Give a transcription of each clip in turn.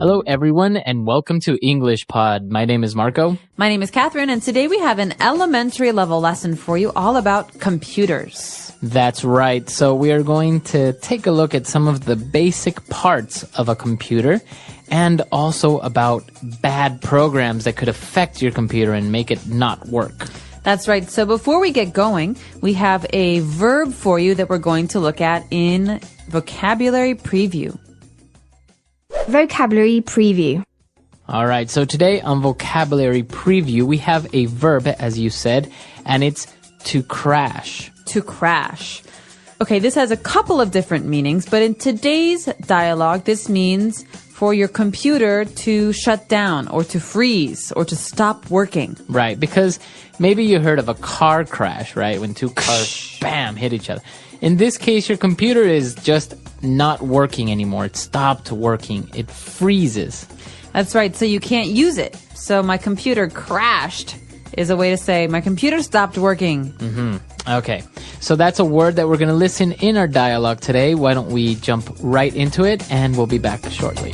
Hello, everyone, and welcome to English Pod. My name is Marco. My name is Catherine, and today we have an elementary level lesson for you all about computers. That's right. So we are going to take a look at some of the basic parts of a computer and also about bad programs that could affect your computer and make it not work. That's right. So before we get going, we have a verb for you that we're going to look at in vocabulary preview. Vocabulary preview. All right, so today on vocabulary preview, we have a verb, as you said, and it's to crash. To crash. Okay, this has a couple of different meanings, but in today's dialogue, this means for your computer to shut down or to freeze or to stop working. Right, because maybe you heard of a car crash, right? When two cars, bam, hit each other. In this case, your computer is just not working anymore. It stopped working. It freezes. That's right, so you can't use it. So my computer crashed is a way to say my computer stopped working. Okay, so that's a word that we're going to listen in our dialogue today. Why don't we jump right into it, and we'll be back shortly.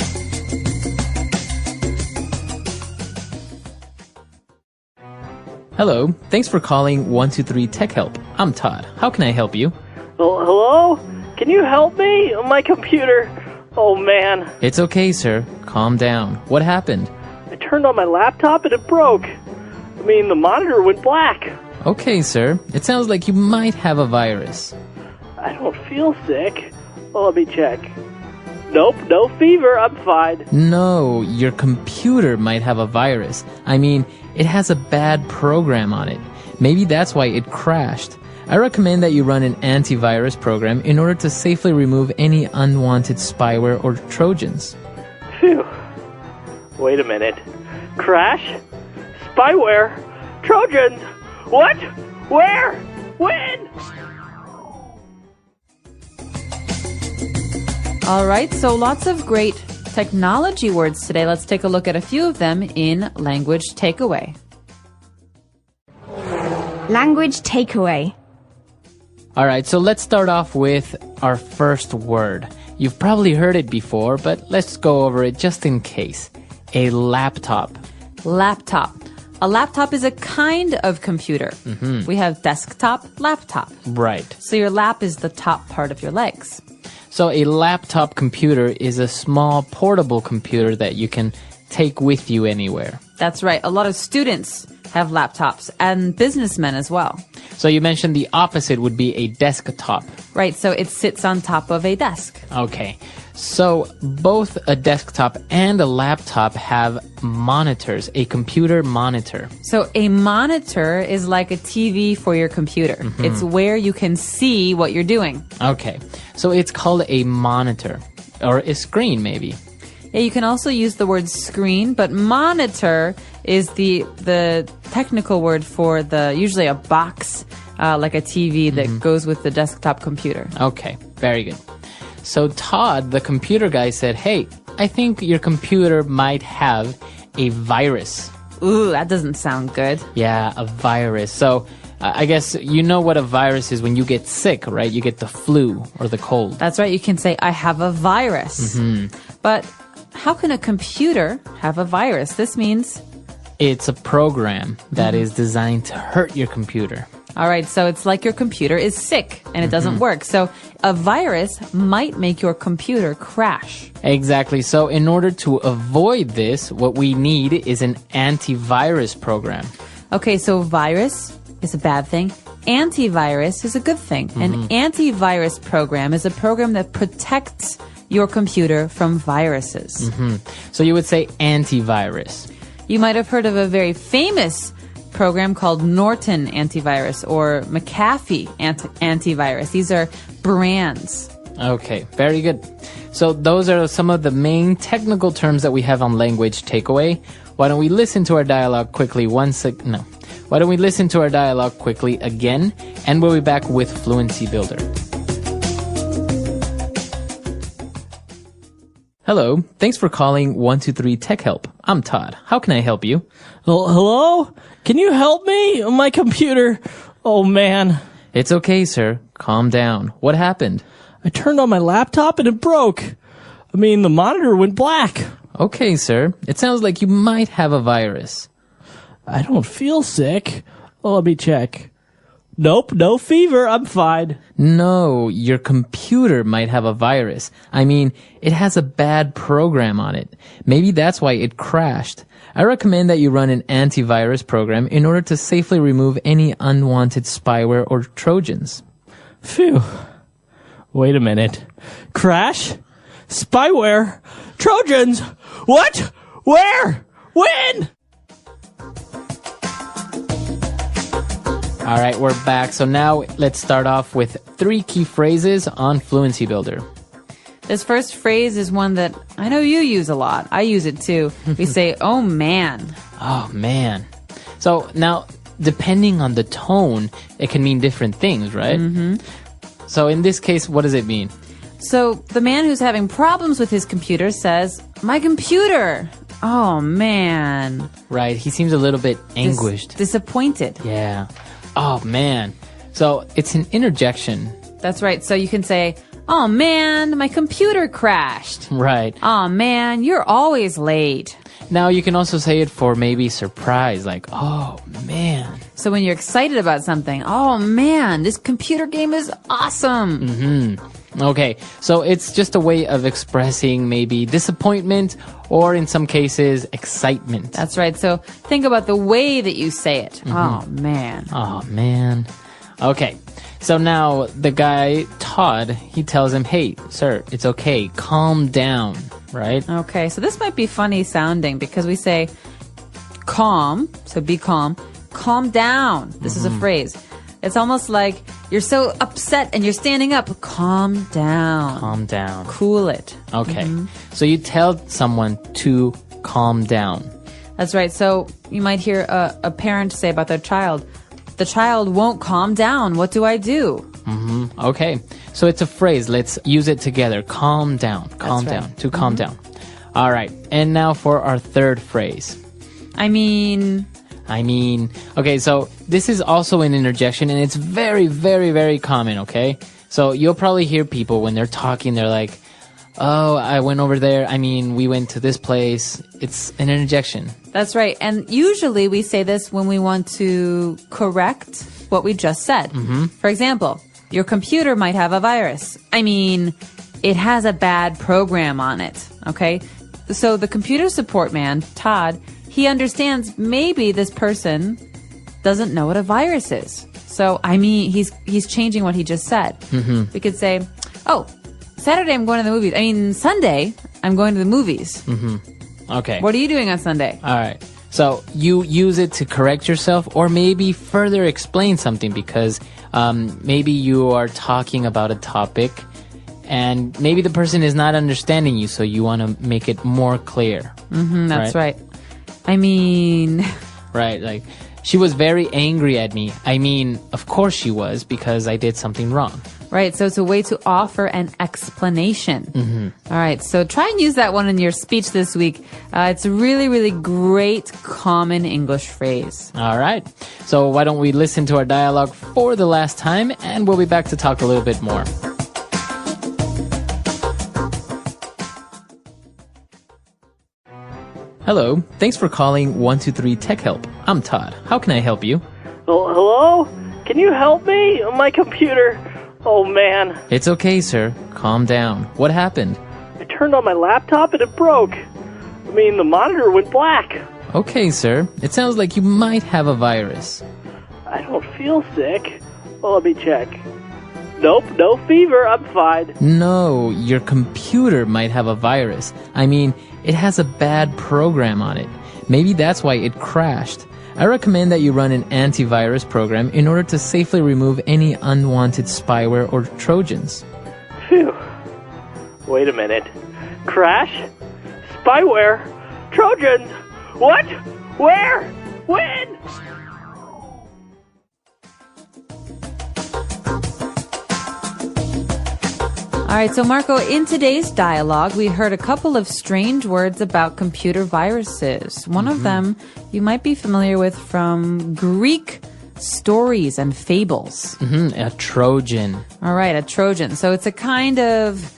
Hello, thanks for calling 123 Tech Help. I'm Todd. How can I help you? Well, hello? Can you help me? My computer. Oh, man. It's okay, sir. Calm down. What happened? I turned on my laptop and it broke. The monitor went black. Okay, sir. It sounds like you might have a virus. I don't feel sick. Well, let me check. Nope, no fever. I'm fine. No, your computer might have a virus. It has a bad program on it. Maybe that's why it crashed. I recommend that you run an antivirus program in order to safely remove any unwanted spyware or Trojans. Phew. Wait a minute. Crash? Spyware? Trojans? What? Where? When? All right, so lots of great technology words today. Let's take a look at a few of them in Language Takeaway. Language takeaway. All right, so let's start off with our first word. You've probably heard it before, but let's go over it just in case. A laptop. Laptop. A laptop is a kind of computer. We have desktop, laptop. Right. So your lap is the top part of your legs. So a laptop computer is a small portable computer that you can take with you anywhere. That's right. A lot of students have laptops and businessmen as well. So you mentioned the opposite would be a desktop. Right, so it sits on top of a desk. Okay. So both a desktop and a laptop have monitors, a computer monitor. So a monitor is like a TV for your computer. It's where you can see what you're doing. Okay. So it's called a monitor or a screen maybe. Yeah, you can also use the word screen, but monitor is the technical word for usually a box, like a TV that goes with the desktop computer. Okay, very good. So Todd, the computer guy, said, hey, I think your computer might have a virus. Ooh, that doesn't sound good. Yeah, a virus. So I guess you know what a virus is when you get sick, right? You get the flu or the cold. That's right. You can say, I have a virus. But how can a computer have a virus? This means it's a program that is designed to hurt your computer. All right, so it's like your computer is sick and it doesn't work. So a virus might make your computer crash. Exactly. So in order to avoid this, what we need is an antivirus program. Okay, so virus is a bad thing. Antivirus is a good thing. An antivirus program is a program that protects your computer from viruses. So you would say antivirus. You might have heard of a very famous program called Norton Antivirus or McAfee Antivirus. These are brands. Okay, very good. So those are some of the main technical terms that we have on Language Takeaway. Why don't we listen to our dialogue quickly Why don't we listen to our dialogue quickly again, and we'll be back with Fluency Builder. Hello, thanks for calling 123 Tech Help. I'm Todd. How can I help you? Hello? Can you help me? My computer. Oh, man. It's okay, sir. Calm down. What happened? I turned on my laptop and it broke. The monitor went black. Okay, sir. It sounds like you might have a virus. I don't feel sick. Oh, let me check. Nope, no fever. I'm fine. No, your computer might have a virus. I mean, it has a bad program on it. Maybe that's why it crashed. I recommend that you run an antivirus program in order to safely remove any unwanted spyware or Trojans. Phew. Wait a minute. Crash? Spyware? Trojans? What? Where? When? All right, we're back. So now let's start off with 3 key phrases on Fluency Builder. This first phrase is one that I know you use a lot. I use it too. We say, oh man. Oh, man. So now, depending on the tone, it can mean different things, right? Mm-hmm. So in this case, what does it mean? So the man who's having problems with his computer says, my computer. Oh man. Right, he seems a little bit anguished. Disappointed. Yeah. Oh, man. So it's an interjection. That's right. So you can say, oh man, my computer crashed. Right. Oh man, you're always late. Now you can also say it for maybe surprise, like, oh, man. So when you're excited about something, oh man, this computer game is awesome. Mm-hmm. Okay, so it's just a way of expressing maybe disappointment or in some cases, excitement. That's right. So think about the way that you say it. Mm-hmm. Oh man. Oh, man. Okay. So now the guy, Todd, he tells him, hey, sir, it's okay. Calm down, right? Okay, so this might be funny sounding because we say calm, so be calm. Calm down. This is a phrase. It's almost like you're so upset and you're standing up. Calm down. Calm down. Cool it. Okay. So you tell someone to calm down. That's right. So you might hear a parent say about their child, the child won't calm down. What do I do? Okay. So it's a phrase. Let's use it together. Calm down. Calm That's right. down. To calm down. All right. And now for our third phrase. I mean, okay, so this is also an interjection, and it's very, very, very common, okay? So you'll probably hear people when they're talking, they're like, oh, I went over there. We went to this place. It's an interjection. that's right. And usually we say this when we want to correct what we just said. For example, your computer might have a virus. It has a bad program on it, okay? So the computer support man, Todd, he understands maybe this person doesn't know what a virus is. So, he's changing what he just said. We could say, oh, Saturday I'm going to the movies. Sunday I'm going to the movies. Okay. What are you doing on Sunday? All right. So you use it to correct yourself or maybe further explain something because maybe you are talking about a topic and maybe the person is not understanding you, so you want to make it more clear. That's right. Right, like, she was very angry at me. Of course she was, because I did something wrong. Right, so it's a way to offer an explanation. All right, so try and use that one in your speech this week. It's a really, really great common English phrase. All right, so why don't we listen to our dialogue for the last time, and we'll be back to talk a little bit more. Hello, thanks for calling 123 Tech Help. I'm Todd. How can I help you? Oh, hello? Can you help me? My computer. Oh, man. It's okay, sir. Calm down. What happened? I turned on my laptop and it broke. The monitor went black. Okay, sir. It sounds like you might have a virus. I don't feel sick. Well, let me check. Nope, no fever. I'm fine. No, your computer might have a virus. It has a bad program on it. Maybe that's why it crashed. I recommend that you run an antivirus program in order to safely remove any unwanted spyware or Trojans. Phew. Wait a minute. Crash? Spyware? Trojans? What? Where? When? All right, so Marco, in today's dialogue, we heard a couple of strange words about computer viruses. One of them you might be familiar with from Greek stories and fables. A Trojan. All right, a Trojan. So it's a kind of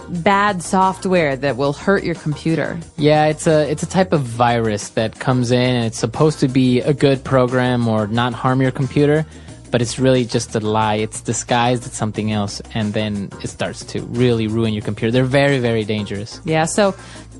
bad software that will hurt your computer. Yeah, it's a type of virus that comes in and it's supposed to be a good program or not harm your computer, but it's really just a lie. It's disguised as something else, and then it starts to really ruin your computer. They're very, very dangerous. Yeah, so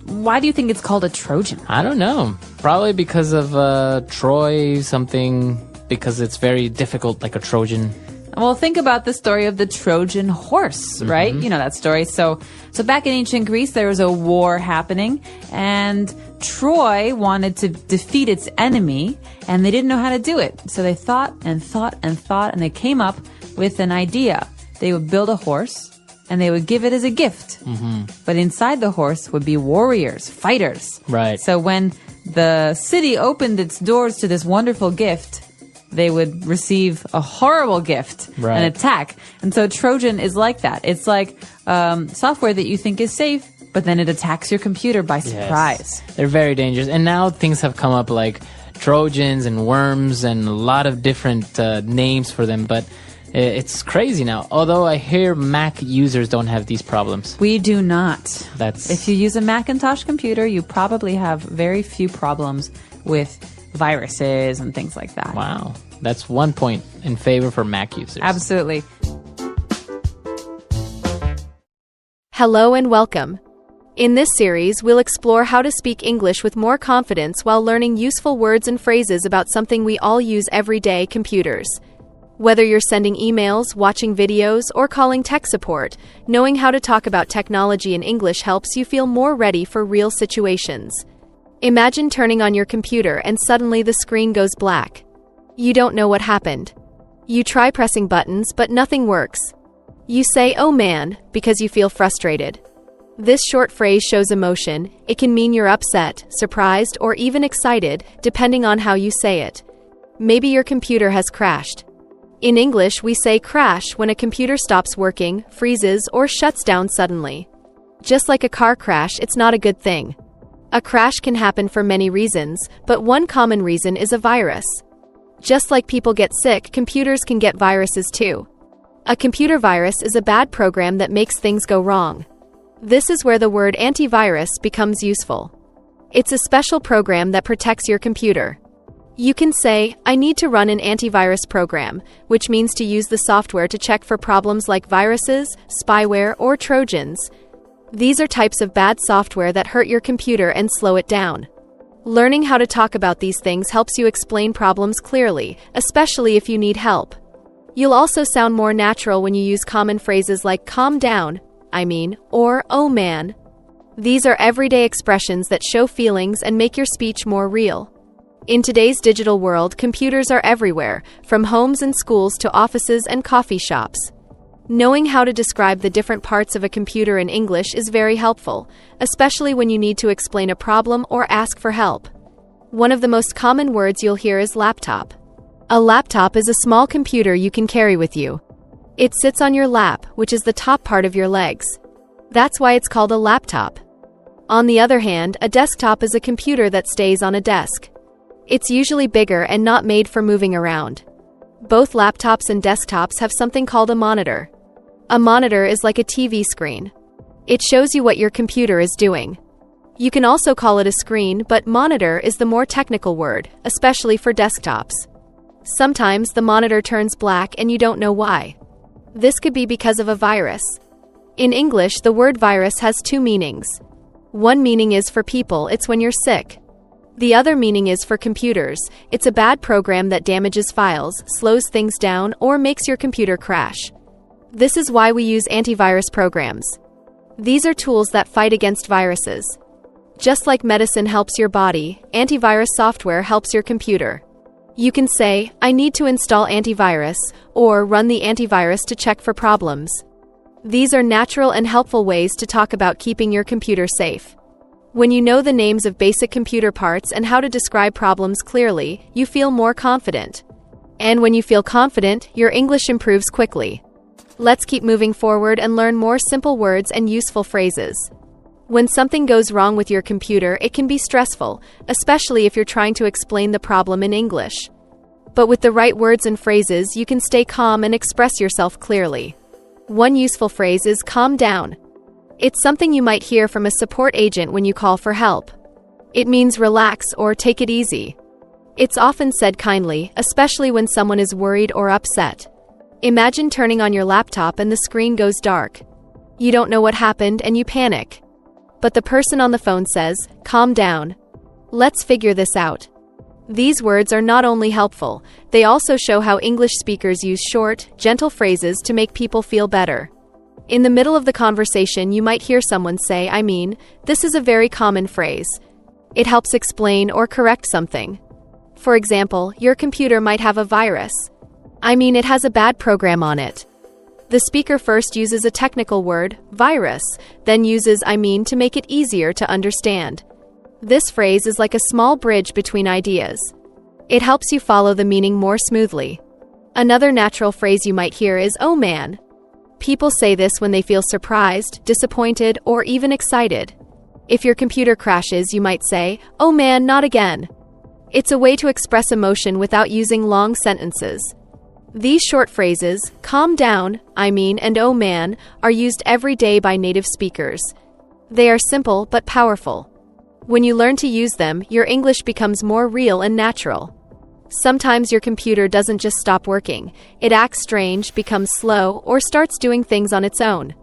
why do you think it's called a Trojan? I don't know. Probably because of Troy something, because it's very difficult, like a Trojan. Well, think about the story of the Trojan horse, right? You know that story. So back in ancient Greece, there was a war happening, and Troy wanted to defeat its enemy, and they didn't know how to do it. So they thought and thought and thought, and they came up with an idea. They would build a horse, and they would give it as a gift. But inside the horse would be warriors, fighters. Right. So when the city opened its doors to this wonderful gift, they would receive a horrible gift, right, an attack. And so Trojan is like that. It's like software that you think is safe, but then it attacks your computer by surprise. Yes. They're very dangerous. And now things have come up like Trojans and worms and a lot of different names for them, but it's crazy now. Although I hear Mac users don't have these problems. We do not. If you use a Macintosh computer, you probably have very few problems with viruses and things like that. Wow. That's 1 point in favor for Mac users. Absolutely. Hello and welcome. In this series, we'll explore how to speak English with more confidence while learning useful words and phrases about something we all use every day, computers. Whether you're sending emails, watching videos, or calling tech support, knowing how to talk about technology in English helps you feel more ready for real situations. Imagine turning on your computer and suddenly the screen goes black. You don't know what happened. You try pressing buttons, but nothing works. You say, "Oh man," because you feel frustrated. This short phrase shows emotion. It can mean you're upset, surprised, or even excited, depending on how you say it. Maybe your computer has crashed. In English, we say crash when a computer stops working, freezes, or shuts down suddenly. Just like a car crash, it's not a good thing. A crash can happen for many reasons, but one common reason is a virus. Just like people get sick, computers can get viruses too. A computer virus is a bad program that makes things go wrong. This is where the word antivirus becomes useful. It's a special program that protects your computer. You can say, "I need to run an antivirus program," which means to use the software to check for problems like viruses, spyware, or Trojans. These are types of bad software that hurt your computer and slow it down. Learning how to talk about these things helps you explain problems clearly, especially if you need help. You'll also sound more natural when you use common phrases like calm down, or oh man. These are everyday expressions that show feelings and make your speech more real. In today's digital world, computers are everywhere, from homes and schools to offices and coffee shops. Knowing how to describe the different parts of a computer in English is very helpful, especially when you need to explain a problem or ask for help. One of the most common words you'll hear is laptop. A laptop is a small computer you can carry with you. It sits on your lap, which is the top part of your legs. That's why it's called a laptop. On the other hand, a desktop is a computer that stays on a desk. It's usually bigger and not made for moving around. Both laptops and desktops have something called a monitor. A monitor is like a TV screen. It shows you what your computer is doing. You can also call it a screen, but monitor is the more technical word, especially for desktops. Sometimes the monitor turns black and you don't know why. This could be because of a virus. In English, the word virus has two meanings. One meaning is for people, it's when you're sick. The other meaning is for computers. It's a bad program that damages files, slows things down, or makes your computer crash. This is why we use antivirus programs. These are tools that fight against viruses. Just like medicine helps your body, antivirus software helps your computer. You can say, "I need to install antivirus," or run the antivirus to check for problems. These are natural and helpful ways to talk about keeping your computer safe. When you know the names of basic computer parts and how to describe problems clearly, you feel more confident. And when you feel confident, your English improves quickly. Let's keep moving forward and learn more simple words and useful phrases. When something goes wrong with your computer, it can be stressful, especially if you're trying to explain the problem in English. But with the right words and phrases, you can stay calm and express yourself clearly. One useful phrase is calm down. It's something you might hear from a support agent when you call for help. It means relax or take it easy. It's often said kindly, especially when someone is worried or upset. Imagine turning on your laptop and the screen goes dark. You don't know what happened and you panic. But the person on the phone says, "Calm down. Let's figure this out." These words are not only helpful, they also show how English speakers use short, gentle phrases to make people feel better. In the middle of the conversation, you might hear someone say, "I mean," this is a very common phrase. It helps explain or correct something. For example, your computer might have a virus. I mean, it has a bad program on it. The speaker first uses a technical word, virus, then uses "I mean" to make it easier to understand. This phrase is like a small bridge between ideas. It helps you follow the meaning more smoothly. Another natural phrase you might hear is "oh man." People say this when they feel surprised, disappointed, or even excited. If your computer crashes, you might say, "Oh man, not again." It's a way to express emotion without using long sentences. These short phrases, "calm down," "I mean," and "oh man," are used every day by native speakers. They are simple but powerful. When you learn to use them, your English becomes more real and natural. Sometimes your computer doesn't just stop working. It acts strange, becomes slow, or starts doing things on its own.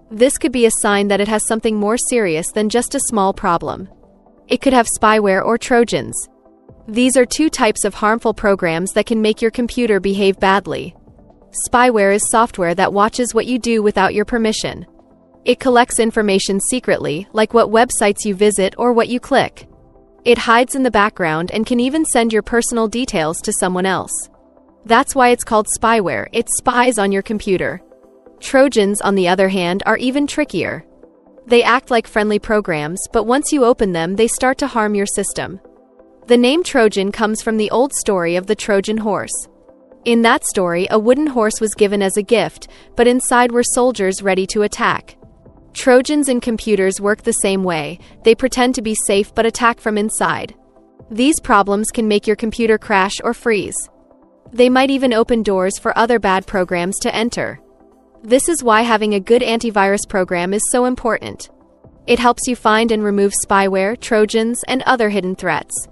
This could be a sign that it has something more serious than just a small problem. It could have spyware or Trojans. These are two types of harmful programs that can make your computer behave badly. Spyware is software that watches what you do without your permission. It collects information secretly, like what websites you visit or what you click. It hides in the background and can even send your personal details to someone else. That's why it's called spyware. It spies on your computer. Trojans, on the other hand, are even trickier. They act like friendly programs, but once you open them, they start to harm your system. The name Trojan comes from the old story of the Trojan horse. In that story, a wooden horse was given as a gift, but inside were soldiers ready to attack. Trojans in computers work the same way. They pretend to be safe but attack from inside. These problems can make your computer crash or freeze. They might even open doors for other bad programs to enter. This is why having a good antivirus program is so important. It helps you find and remove spyware, Trojans, and other hidden threats.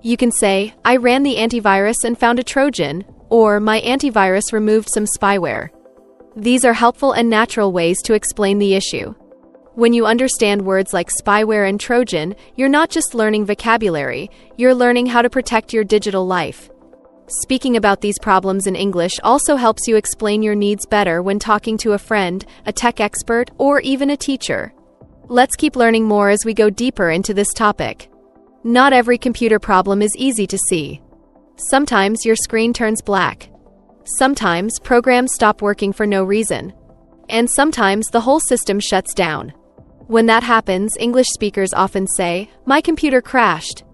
You can say, "I ran the antivirus and found a Trojan," or "my antivirus removed some spyware." These are helpful and natural ways to explain the issue. When you understand words like spyware and Trojan, you're not just learning vocabulary, you're learning how to protect your digital life. Speaking about these problems in English also helps you explain your needs better when talking to a friend, a tech expert, or even a teacher. Let's keep learning more as we go deeper into this topic. Not every computer problem is easy to see. Sometimes your screen turns black. Sometimes programs stop working for no reason. And sometimes the whole system shuts down. When that happens, English speakers often say, "My computer crashed."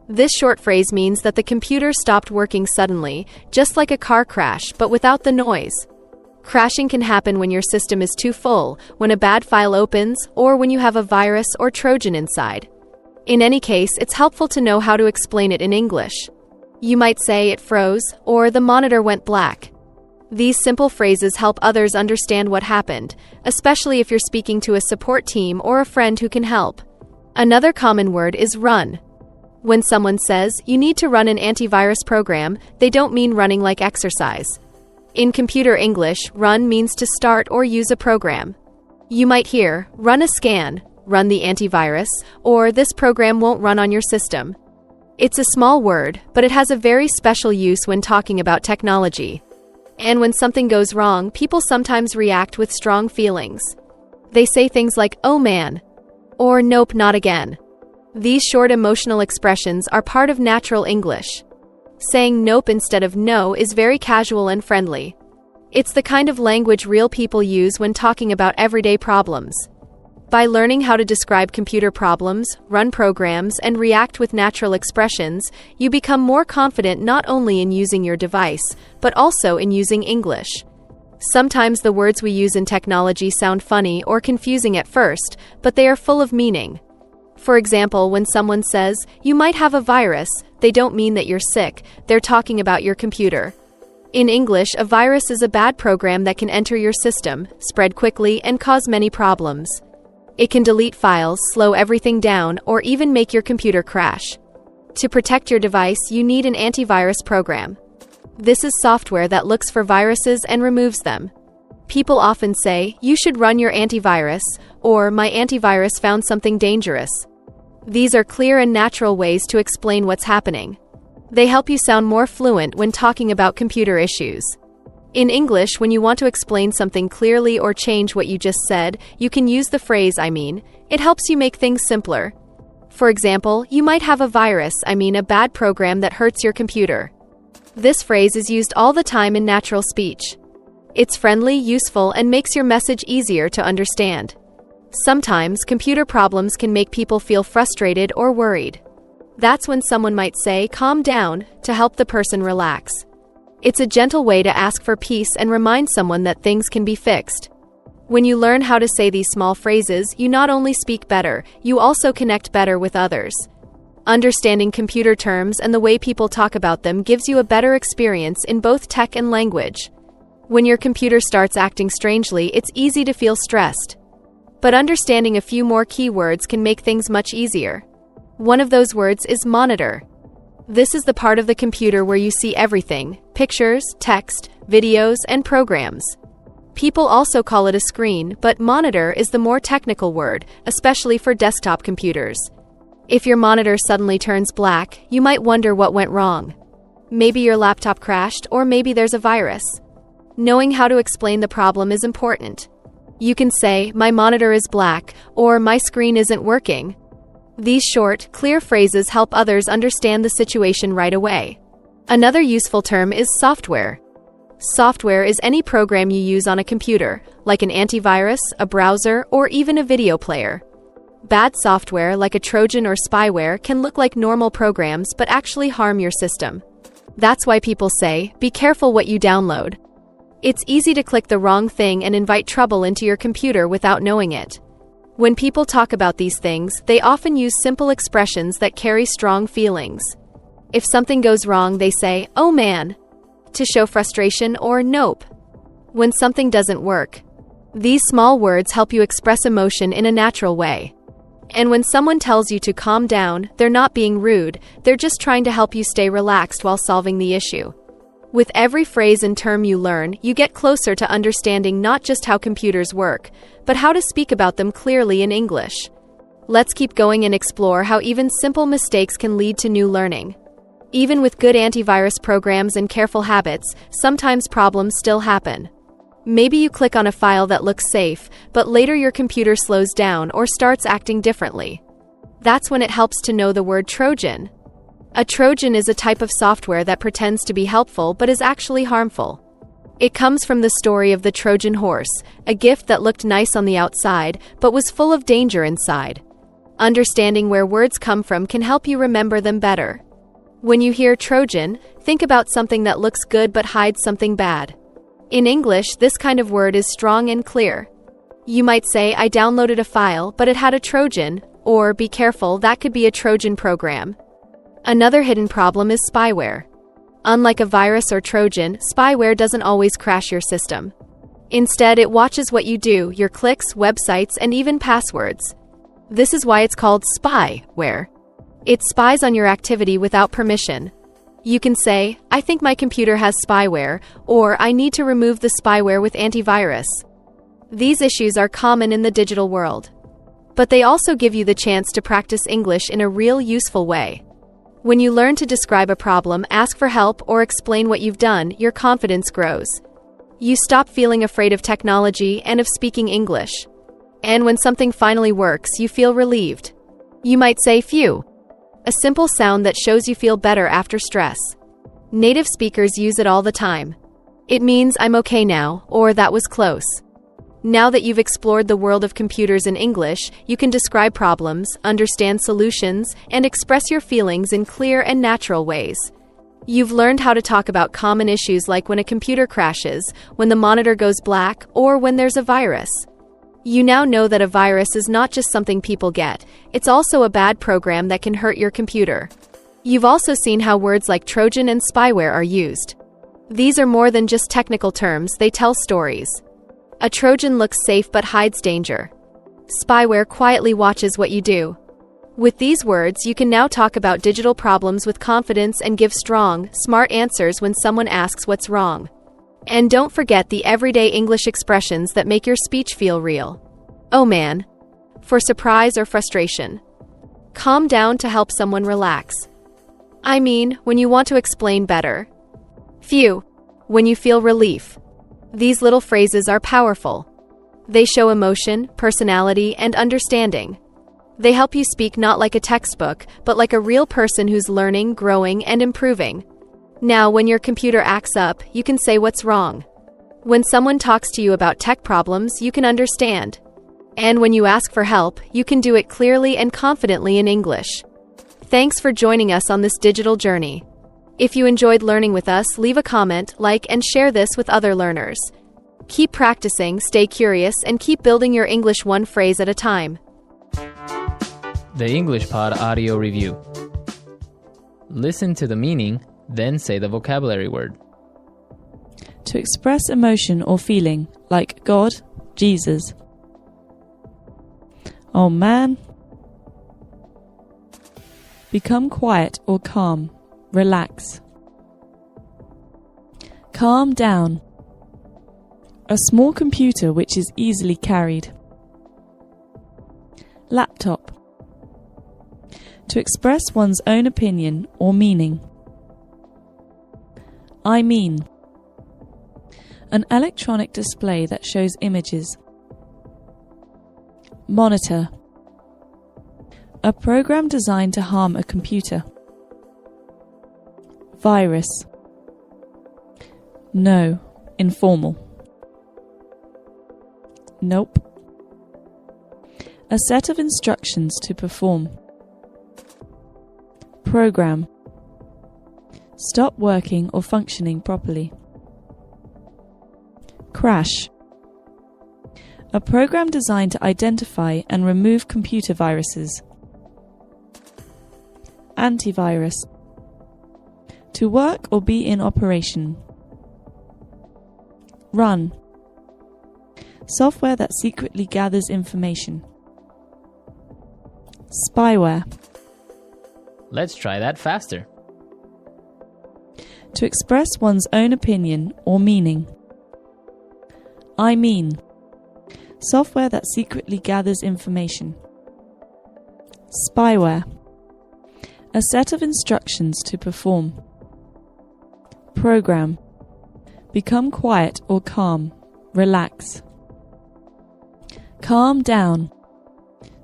This short phrase means that the computer stopped working suddenly, just like a car crash, but without the noise. Crashing can happen when your system is too full, when a bad file opens, or when you have a virus or Trojan inside. In any case, it's helpful to know how to explain it in English. You might say "it froze," or "the monitor went black." These simple phrases help others understand what happened, especially if you're speaking to a support team or a friend who can help. Another common word is run. When someone says, "You need to run an antivirus program," they don't mean running like exercise. In computer English, run means to start or use a program. You might hear, "Run a scan," "Run the antivirus," or "This program won't run on your system." It's a small word, but it has a very special use when talking about technology. And when something goes wrong, people sometimes react with strong feelings. They say things like, "oh man," or "nope, not again." These short emotional expressions are part of natural English. Saying nope instead of no is very casual and friendly. It's the kind of language real people use when talking about everyday problems. By learning how to describe computer problems, run programs, and react with natural expressions, you become more confident not only in using your device, but also in using English. Sometimes the words we use in technology sound funny or confusing at first, but they are full of meaning. For example, when someone says, "You might have a virus," they don't mean that you're sick, they're talking about your computer. In English, a virus is a bad program that can enter your system, spread quickly, and cause many problems. It can delete files, slow everything down, or even make your computer crash. To protect your device, you need an antivirus program. This is software that looks for viruses and removes them. People often say, "You should run your antivirus," or "My antivirus found something dangerous." These are clear and natural ways to explain what's happening. They help you sound more fluent when talking about computer issues. In English, when you want to explain something clearly or change what you just said, you can use the phrase "I mean." It helps you make things simpler. For example, you might have a virus, a bad program that hurts your computer. This phrase is used all the time in natural speech. It's friendly, useful, and makes your message easier to understand. Sometimes, computer problems can make people feel frustrated or worried. That's when someone might say, "Calm down," to help the person relax. It's a gentle way to ask for peace and remind someone that things can be fixed. When you learn how to say these small phrases, you not only speak better, you also connect better with others. Understanding computer terms and the way people talk about them gives you a better experience in both tech and language. When your computer starts acting strangely, it's easy to feel stressed. But understanding a few more keywords can make things much easier. One of those words is monitor. This is the part of the computer where you see everything: pictures, text, videos, and programs. People also call it a screen, but monitor is the more technical word, especially for desktop computers. If your monitor suddenly turns black, you might wonder what went wrong. Maybe your laptop crashed, or maybe there's a virus. Knowing how to explain the problem is important. You can say, "My monitor is black," or "My screen isn't working." These short, clear phrases help others understand the situation right away. Another useful term is software. Software is any program you use on a computer, like an antivirus, a browser, or even a video player. Bad software, like a Trojan or spyware, can look like normal programs but actually harm your system. That's why people say, "Be careful what you download." It's easy to click the wrong thing and invite trouble into your computer without knowing it. When people talk about these things, they often use simple expressions that carry strong feelings. If something goes wrong, they say, "Oh man," to show frustration, or "Nope," when something doesn't work. These small words help you express emotion in a natural way. And when someone tells you to calm down, they're not being rude, they're just trying to help you stay relaxed while solving the issue. With every phrase and term you learn, you get closer to understanding not just how computers work, but how to speak about them clearly in English. Let's keep going and explore how even simple mistakes can lead to new learning. Even with good antivirus programs and careful habits, sometimes problems still happen. Maybe you click on a file that looks safe, but later your computer slows down or starts acting differently. That's when it helps to know the word Trojan. A Trojan is a type of software that pretends to be helpful but is actually harmful. It comes from the story of the Trojan horse, a gift that looked nice on the outside but was full of danger inside. Understanding where words come from can help you remember them better. When you hear Trojan, think about something that looks good but hides something bad. In English, this kind of word is strong and clear. You might say, "I downloaded a file, but it had a Trojan," or "Be careful, that could be a Trojan program." Another hidden problem is spyware. Unlike a virus or Trojan, spyware doesn't always crash your system. Instead, it watches what you do, your clicks, websites, and even passwords. This is why it's called spyware. It spies on your activity without permission. You can say, "I think my computer has spyware," or "I need to remove the spyware with antivirus." These issues are common in the digital world. But they also give you the chance to practice English in a real useful way. When you learn to describe a problem, ask for help, or explain what you've done, your confidence grows. You stop feeling afraid of technology and of speaking English. And when something finally works, you feel relieved. You might say, "Phew," a simple sound that shows you feel better after stress. Native speakers use it all the time. It means "I'm okay now," or "That was close." Now that you've explored the world of computers in English, you can describe problems, understand solutions, and express your feelings in clear and natural ways. You've learned how to talk about common issues like when a computer crashes, when the monitor goes black, or when there's a virus. You now know that a virus is not just something people get, it's also a bad program that can hurt your computer. You've also seen how words like Trojan and spyware are used. These are more than just technical terms, they tell stories. A Trojan looks safe but hides danger. Spyware quietly watches what you do. With these words, you can now talk about digital problems with confidence and give strong, smart answers when someone asks what's wrong. And don't forget the everyday English expressions that make your speech feel real. Oh man. For surprise or frustration. Calm down to help someone relax. I mean, when you want to explain better. Phew. When you feel relief. These little phrases are powerful. They show emotion, personality, and understanding. They help you speak not like a textbook, but like a real person who's learning, growing, and improving. Now, when your computer acts up, you can say what's wrong. When someone talks to you about tech problems, you can understand. And when you ask for help, you can do it clearly and confidently in English. Thanks for joining us on this digital journey. If you enjoyed learning with us, leave a comment, like, and share this with other learners. Keep practicing, stay curious, and keep building your English one phrase at a time. The English Pod Audio Review. Listen to the meaning, then say the vocabulary word. To express emotion or feeling, like God, Jesus. Oh man. Become quiet or calm. Relax. Calm down. A small computer which is easily carried. Laptop. To express one's own opinion or meaning. I mean. An electronic display that shows images. Monitor. A program designed to harm a computer. Virus. No, informal. Nope. A set of instructions to perform. Program. Stop working or functioning properly. Crash. A program designed to identify and remove computer viruses. Antivirus. To work or be in operation. Run. Software that secretly gathers information. Spyware. Let's try that faster. To express one's own opinion or meaning. I mean. Software that secretly gathers information. Spyware. A set of instructions to perform. Program. Become quiet or calm. Relax. Calm down.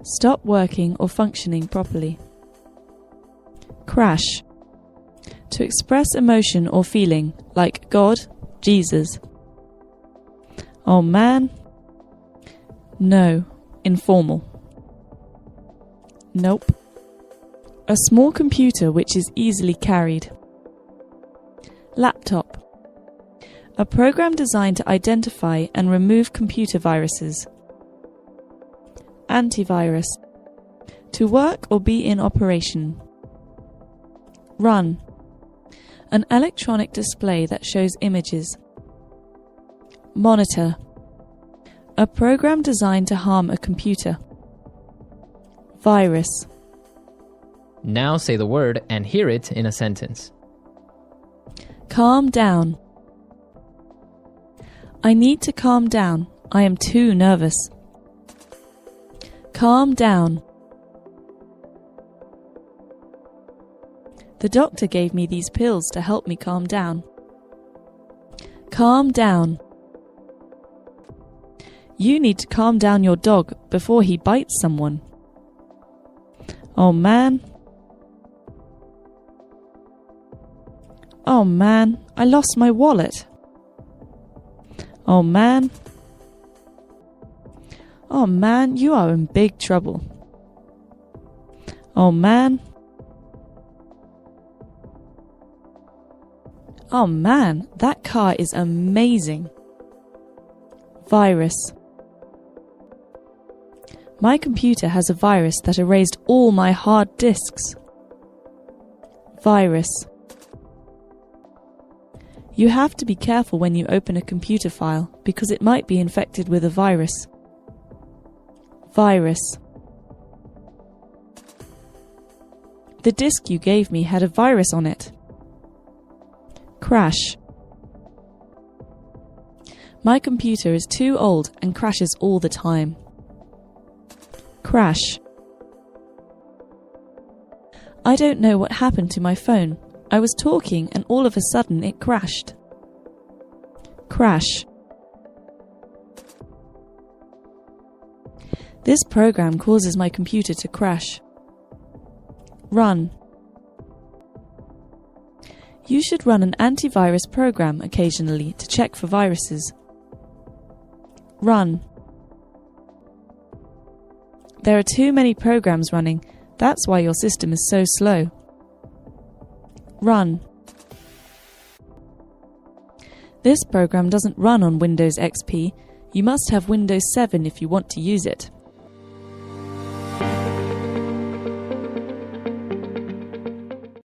Stop working or functioning properly. Crash. To express emotion or feeling, like God, Jesus. Oh man. No, informal. Nope. A small computer which is easily carried. Laptop. A program designed to identify and remove computer viruses. Antivirus. To work or be in operation. Run. An electronic display that shows images. Monitor. A program designed to harm a computer. Virus. Now say the word and hear it in a sentence. Calm down. I need to calm down. I am too nervous. Calm down. The doctor gave me these pills to help me calm down. Calm down. You need to calm down your dog before he bites someone. Oh man. Oh man, I lost my wallet. Oh man. Oh man, you are in big trouble. Oh man. Oh man, that car is amazing. Virus. My computer has a virus that erased all my hard disks. Virus. You have to be careful when you open a computer file because it might be infected with a virus. Virus. The disk you gave me had a virus on it. Crash. My computer is too old and crashes all the time. Crash. I don't know what happened to my phone. I was talking and all of a sudden it crashed. Crash. This program causes my computer to crash. Run. You should run an antivirus program occasionally to check for viruses. Run. There are too many programs running. That's why your system is so slow. Run. This program doesn't run on Windows XP. You must have Windows 7 if you want to use it.